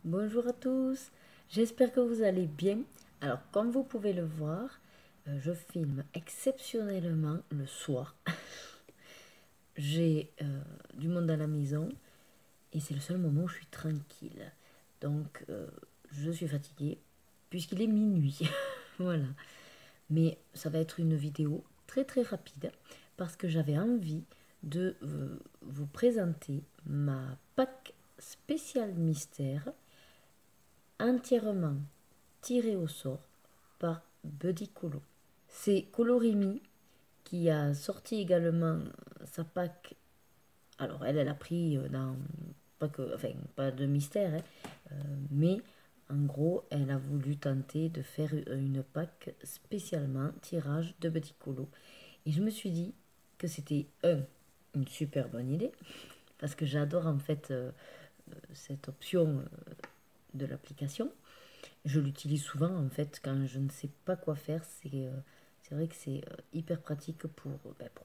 Bonjour à tous, j'espère que vous allez bien. Alors, comme vous pouvez le voir, je filme exceptionnellement le soir. J'ai du monde à la maison et c'est le seul moment où je suis tranquille. Donc, je suis fatiguée puisqu'il est minuit. Voilà. Mais ça va être une vidéo très très rapide parce que j'avais envie de vous présenter ma Pâques spéciale mystère entièrement tirée au sort par Buddy Colo. C'est Colorimi qui a sorti également sa pack. Alors elle a pris dans pas que, enfin pas de mystère, hein, mais en gros elle a voulu tenter de faire une pack spécialement tirage de Buddy Colo. Et je me suis dit que c'était une super bonne idée parce que j'adore en fait cette option de l'application. Je l'utilise souvent en fait quand je ne sais pas quoi faire. C'est vrai que c'est hyper pratique pour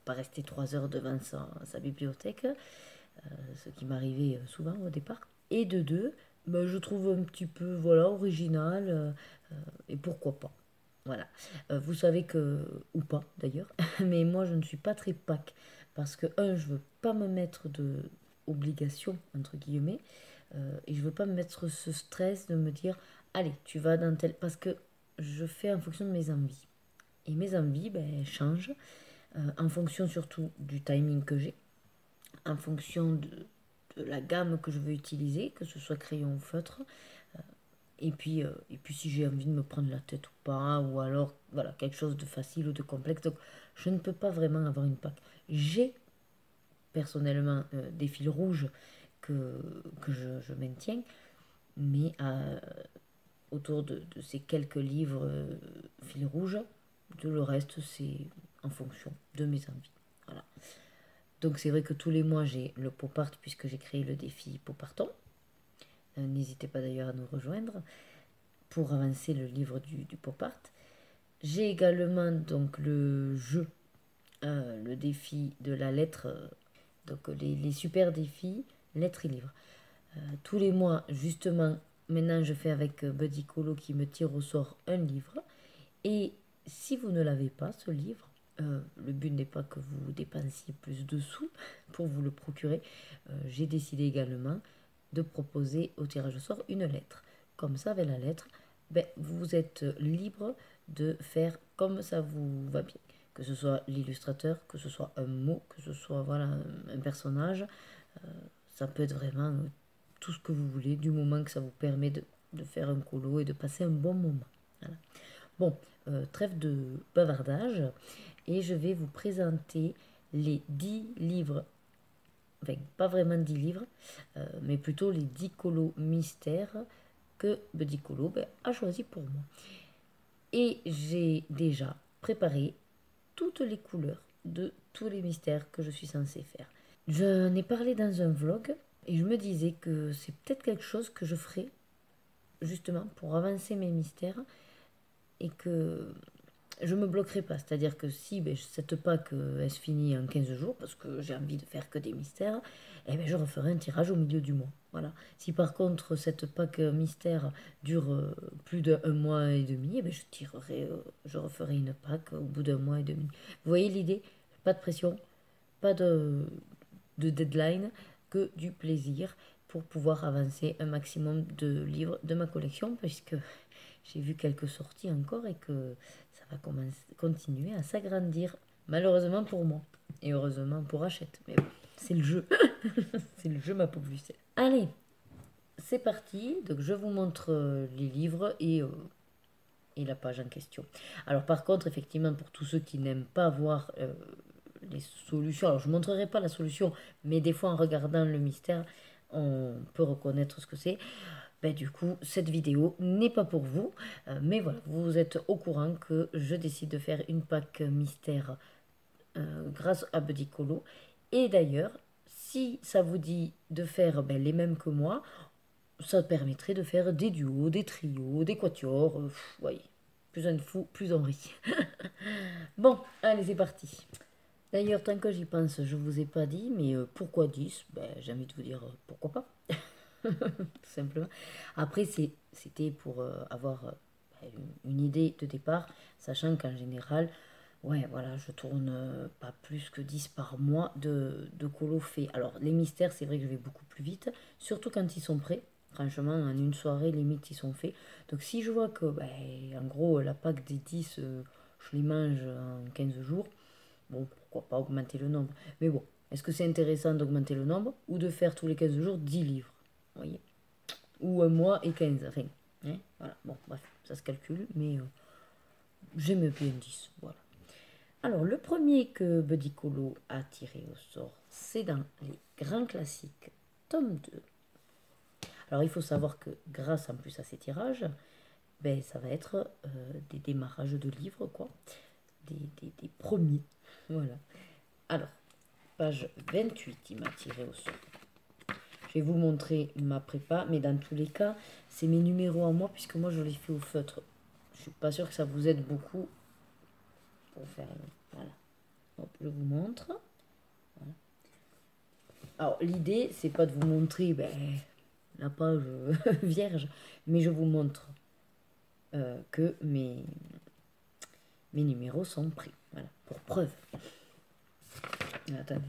pas rester 3 heures devant sa bibliothèque, ce qui m'arrivait souvent au départ. Et de deux, je trouve un petit peu voilà, original et pourquoi pas. Voilà. Vous savez que, ou pas d'ailleurs, mais moi je ne suis pas très Pâques parce que, je veux pas me mettre de obligation, entre guillemets, et je veux pas me mettre ce stress de me dire, allez, tu vas dans tel. Parce que je fais en fonction de mes envies. Et mes envies, elles changent en fonction surtout du timing que j'ai, en fonction de la gamme que je veux utiliser, que ce soit crayon ou feutre, et puis si j'ai envie de me prendre la tête ou pas, ou alors voilà, quelque chose de facile ou de complexe. Donc je ne peux pas vraiment avoir une pack. J'ai personnellement des fils rouges que je maintiens, mais autour de ces quelques livres fils rouges, tout le reste c'est en fonction de mes envies. Voilà. Donc c'est vrai que tous les mois j'ai le pop art puisque j'ai créé le défi pop arton. N'hésitez pas d'ailleurs à nous rejoindre pour avancer le livre du pop art. J'ai également donc le jeu, le défi de la lettre, donc les super défis, lettres et livres. Tous les mois, justement, maintenant je fais avec Buddy Colo qui me tire au sort un livre. Et si vous ne l'avez pas, ce livre, le but n'est pas que vous dépensiez plus de sous pour vous le procurer. J'ai décidé également de proposer au tirage au sort une lettre. Comme ça, avec la lettre, vous êtes libre de faire comme ça vous va bien. Que ce soit l'illustrateur, que ce soit un mot, que ce soit voilà, un personnage. Ça peut être vraiment tout ce que vous voulez, du moment que ça vous permet de faire un colo et de passer un bon moment. Voilà. Bon, trêve de bavardage, et je vais vous présenter les 10 livres, enfin pas vraiment 10 livres, mais plutôt les 10 colos mystères que Buddy Colo a choisi pour moi. Et j'ai déjà préparé toutes les couleurs de tous les mystères que je suis censée faire. Je n'ai parlé dans un vlog et je me disais que c'est peut-être quelque chose que je ferai justement pour avancer mes mystères et que je me bloquerai pas. C'est-à-dire que si cette pack elle se finit en 15 jours parce que j'ai envie de faire que des mystères, je referai un tirage au milieu du mois. Voilà. Si par contre cette pack mystère dure plus d'un mois et demi, je referai une pack au bout d'un mois et demi. Vous voyez l'idée? Pas de pression, pas de deadline, que du plaisir pour pouvoir avancer un maximum de livres de ma collection, puisque j'ai vu quelques sorties encore et que ça va continuer à s'agrandir, malheureusement pour moi et heureusement pour Hachette. Mais bon, c'est le jeu. C'est le jeu, ma pauvre Lucette. Allez, c'est parti. Donc je vous montre les livres et la page en question. Alors par contre, effectivement, pour tous ceux qui n'aiment pas voir les solutions, alors je ne montrerai pas la solution, mais des fois en regardant le mystère, on peut reconnaître ce que c'est. Du coup, cette vidéo n'est pas pour vous, mais voilà, vous êtes au courant que je décide de faire une pack mystère grâce à Buddy Colo. Et d'ailleurs, si ça vous dit de faire les mêmes que moi, ça permettrait de faire des duos, des trios, des quatuors. Voyez, plus on est fou, plus on rit. Bon, allez, c'est parti. D'ailleurs, tant que j'y pense, je vous ai pas dit, mais pourquoi 10? J'ai envie de vous dire pourquoi pas. tout simplement. Après, c'était pour avoir une idée de départ, sachant qu'en général, ouais, voilà, je tourne pas plus que 10 par mois de colos faits. Alors, les mystères, c'est vrai que je vais beaucoup plus vite, surtout quand ils sont prêts. Franchement, en une soirée, limite, ils sont faits. Donc, si je vois que, ben, en gros, la pack des 10 je les mange en 15 jours, bon, pourquoi pas augmenter le nombre. Mais bon, est-ce que c'est intéressant d'augmenter le nombre ou de faire tous les 15 jours 10 livres? Vous voyez? Ou un mois et 15, enfin, hein, voilà, bon, bref, ça se calcule, mais j'aime bien 10, voilà. Alors, le premier que Buddy Colo a tiré au sort, c'est dans les grands classiques, tome 2. Alors, il faut savoir que grâce en plus à ces tirages, ben, ça va être des démarrages de livres, quoi. Des premiers. Voilà. Alors, page 28, il m'a tiré au sort. Je vais vous montrer ma prépa, mais dans tous les cas, c'est mes numéros à moi, puisque moi, je les fais au feutre. Je suis pas sûre que ça vous aide beaucoup pour faire... Voilà. Hop, je vous montre. Voilà. Alors, l'idée, c'est pas de vous montrer ben, la page vierge, mais je vous montre que mes numéros sont pris. Voilà, pour preuve. Attendez,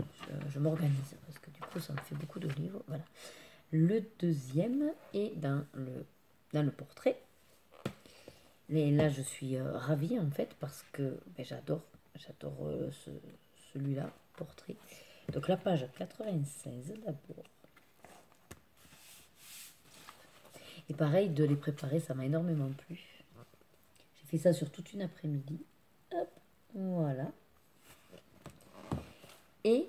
je m'organise, parce que du coup, ça me fait beaucoup de livres. Voilà. Le deuxième est dans le portrait. Et là, je suis ravie, en fait, parce que ben, j'adore celui-là, portrait. Donc, la page 96, d'abord. Et pareil, de les préparer, ça m'a énormément plu. J'ai fait ça sur toute une après-midi. Hop, voilà. Et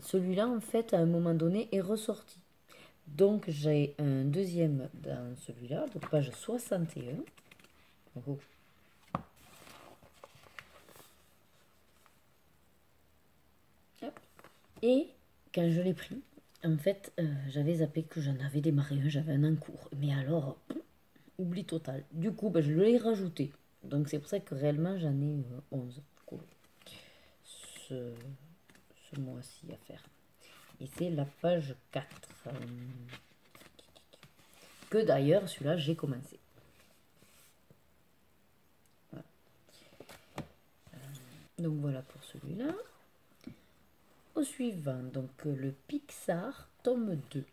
celui-là, en fait, à un moment donné, est ressorti. Donc, j'ai un deuxième dans celui-là, donc page 61. Oh. Hop. Et quand je l'ai pris, en fait, j'avais zappé que j'en avais démarré un, j'avais un en cours. Mais alors, oubli total. Du coup, ben, je l'ai rajouté. Donc, c'est pour ça que réellement, j'en ai 11 cool. Ce mois-ci à faire. Et c'est la page 4. Que d'ailleurs, celui-là, j'ai commencé. Voilà. Donc voilà pour celui-là. Au suivant, donc le Pixar, tome 2.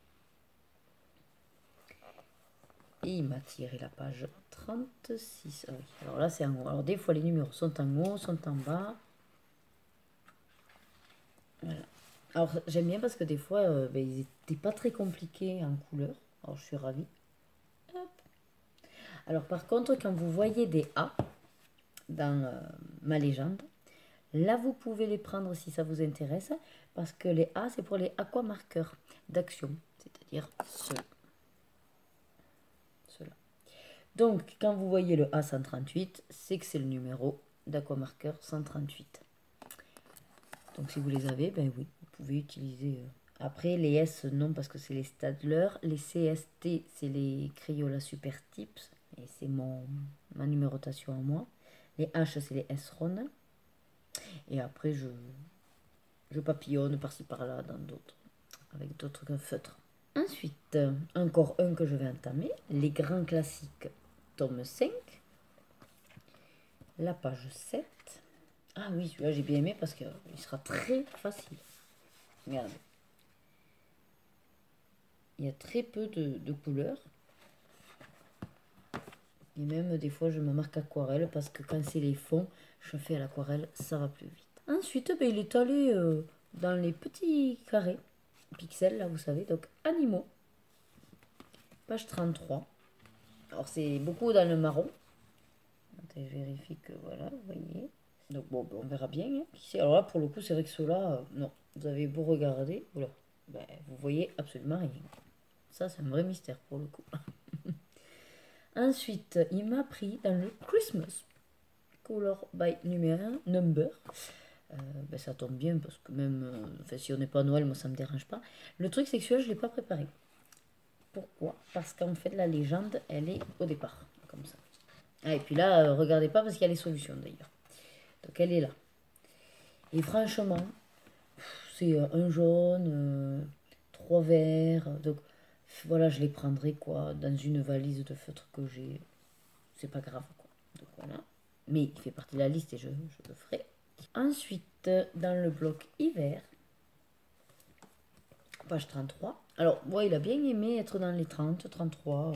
Et il m'a tiré la page 36. Ah oui. Alors là, c'est en haut. Alors des fois, les numéros sont en haut, sont en bas. Voilà. Alors j'aime bien parce que des fois, ben, ils n'étaient pas très compliqués en couleur. Alors je suis ravie. Hop. Alors par contre, quand vous voyez des A dans ma légende, là vous pouvez les prendre si ça vous intéresse. Parce que les A, c'est pour les aquamarqueurs d'action. C'est-à-dire ceux-là. Donc, quand vous voyez le A138, c'est que c'est le numéro d'aquamarqueur 138. Donc, si vous les avez, ben oui, vous pouvez utiliser. Après, les S, non, parce que c'est les Stadler. Les CST, c'est les Crayola Super Tips. Et c'est ma numérotation à moi. Les H, c'est les S-Ron. Et après, je papillonne par-ci par-là dans d'autres, avec d'autres feutres. Ensuite, encore un que je vais entamer, les grands classiques, tome 5, la page 7. Ah oui, celui-là j'ai bien aimé parce qu'il sera très facile. Regardez. Il y a très peu de couleurs. Et même des fois je me marque aquarelle parce que quand c'est les fonds, je fais à l'aquarelle, ça va plus vite. Ensuite, ben, il est allé dans les petits carrés, pixels là vous savez, donc animaux. Page 33. Alors c'est beaucoup dans le marron. Je vérifie que voilà, vous voyez. Donc bon, on verra bien. Hein. Alors là, pour le coup, c'est vrai que ceux-là, non. Vous avez beau regarder, voilà, ben, vous voyez absolument rien. Ça, c'est un vrai mystère pour le coup. Ensuite, il m'a pris dans le Christmas Color by Number. Ben, ça tombe bien parce que même si on n'est pas à Noël, moi ça me dérange pas. Le truc, c'est que celui-là, je ne l'ai pas préparé. Pourquoi? Parce qu'en fait, la légende, elle est au départ, comme ça. Ah, et puis là, regardez pas parce qu'il y a les solutions d'ailleurs. Donc elle est là. Et franchement, c'est un jaune, trois verts. Donc voilà, je les prendrai quoi dans une valise de feutre que j'ai. C'est pas grave quoi. Donc voilà. Mais il fait partie de la liste et je le ferai. Ensuite, dans le bloc hiver, page 33. Alors, moi, il a bien aimé être dans les 30, 33.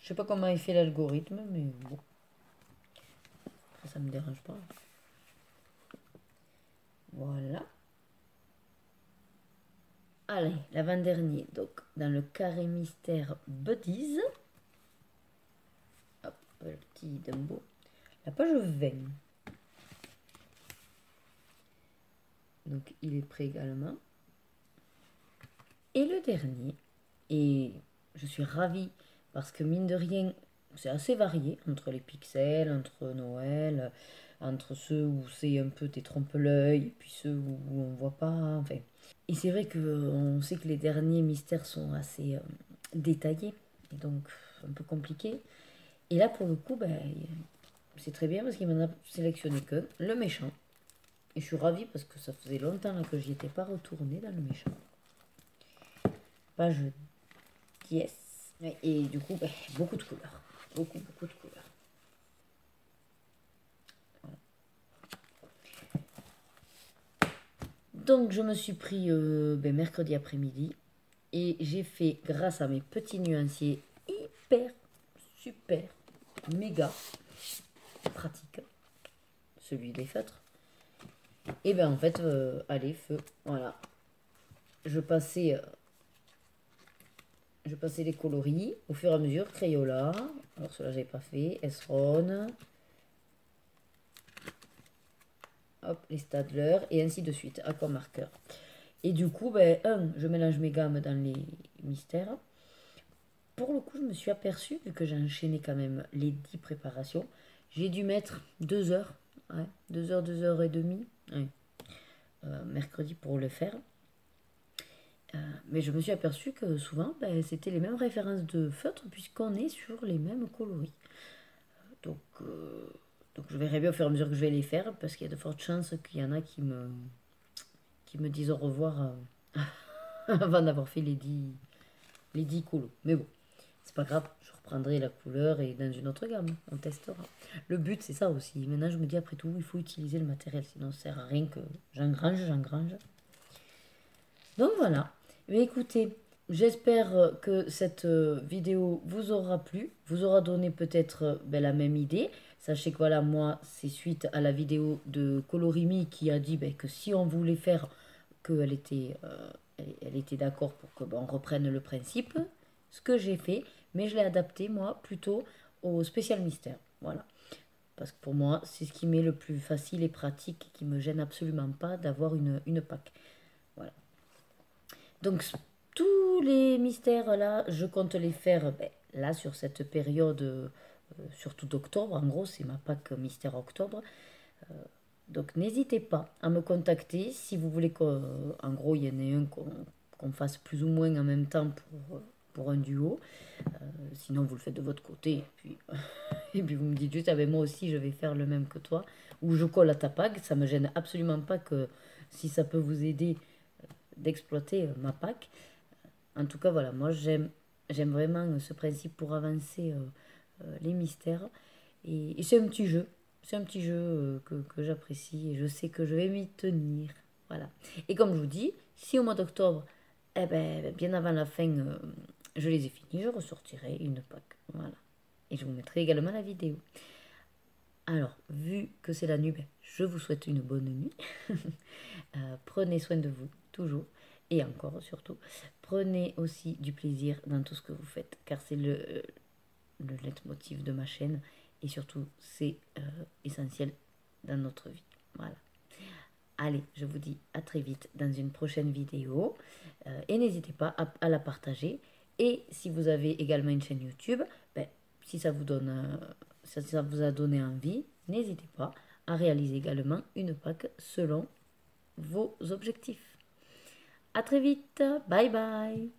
Je sais pas comment il fait l'algorithme, mais bon. Ça me dérange pas. Voilà. Allez, l'avant-dernier. Donc, dans le carré mystère Buddies. Hop, le petit Dumbo. La page 20. Donc, il est prêt également. Et le dernier. Et je suis ravie parce que mine de rien, c'est assez varié entre les pixels, entre Noël, entre ceux où c'est un peu tes trompe-l'œil, et puis ceux où on voit pas. Enfin. Et c'est vrai qu'on sait que les derniers mystères sont assez détaillés, et donc un peu compliqués. Et là, pour le coup, ben, c'est très bien parce qu'il m'en a sélectionné qu'un, le méchant. Et je suis ravie parce que ça faisait longtemps là, que j'y étais pas retournée dans le méchant. Page 10. Et du coup, ben, beaucoup de couleurs. Beaucoup de couleurs. Voilà. Donc, je me suis pris ben, mercredi après-midi. Et j'ai fait, grâce à mes petits nuanciers hyper, super, méga pratique, celui des feutres. Et ben en fait, allez, feu, voilà. Je passais les coloris au fur et à mesure, Crayola, alors cela j'avais pas fait, Esron, hop, les Stadler, et ainsi de suite, aquamarqueur. Et du coup, ben, je mélange mes gammes dans les mystères. Pour le coup, je me suis aperçue, vu que j'ai enchaîné quand même les 10 préparations, j'ai dû mettre 2 heures, ouais, 2 heures, 2 heures et demie, ouais, mercredi pour le faire. Mais je me suis aperçue que souvent, ben, c'était les mêmes références de feutres puisqu'on est sur les mêmes coloris. Donc, donc je verrai bien au fur et à mesure que je vais les faire parce qu'il y a de fortes chances qu'il y en a qui me disent au revoir avant d'avoir fait les 10 colos. Mais bon, c'est pas grave, je reprendrai la couleur et dans une autre gamme, on testera. Le but c'est ça aussi. Maintenant je me dis après tout, il faut utiliser le matériel, sinon ça sert à rien que j'engrange. Donc voilà. Mais écoutez, j'espère que cette vidéo vous aura plu, vous aura donné peut-être ben, la même idée. Sachez que voilà, moi, c'est suite à la vidéo de Colorimi qui a dit ben, que si on voulait faire, qu'elle était, elle était d'accord pour que ben, on reprenne le principe, ce que j'ai fait, mais je l'ai adapté moi plutôt au spécial mystère. Voilà. Parce que pour moi, c'est ce qui m'est le plus facile et pratique, qui me gêne absolument pas d'avoir une PAC. Voilà. Donc, tous les mystères là, je compte les faire ben, là sur cette période, surtout d'octobre. En gros, c'est ma Pâques mystère octobre. Donc, n'hésitez pas à me contacter si vous voulez qu'en gros, il y en ait un qu'on fasse plus ou moins en même temps pour un duo. Sinon, vous le faites de votre côté. Et puis vous me dites juste, ah ben moi aussi, je vais faire le même que toi. Ou je colle à ta PAC. Ça me gêne absolument pas que si ça peut vous aider d'exploiter ma PAC. En tout cas, voilà, moi j'aime vraiment ce principe pour avancer les mystères. Et c'est un petit jeu. C'est un petit jeu que j'apprécie et je sais que je vais m'y tenir. Voilà. Et comme je vous dis, si au mois d'octobre, eh ben, bien avant la fin, je les ai finis, je ressortirai une PAC. Voilà. Et je vous mettrai également la vidéo. Alors, vu que c'est la nuit, ben, je vous souhaite une bonne nuit. Prenez soin de vous, toujours. Et encore, surtout, prenez aussi du plaisir dans tout ce que vous faites, car c'est le leitmotiv de ma chaîne. Et surtout, c'est essentiel dans notre vie. Voilà. Allez, je vous dis à très vite dans une prochaine vidéo. Et n'hésitez pas à la partager. Et si vous avez également une chaîne YouTube, ben, si ça vous donne, ça vous a donné envie, n'hésitez pas à réaliser également une PAC selon vos objectifs. À très vite, bye bye.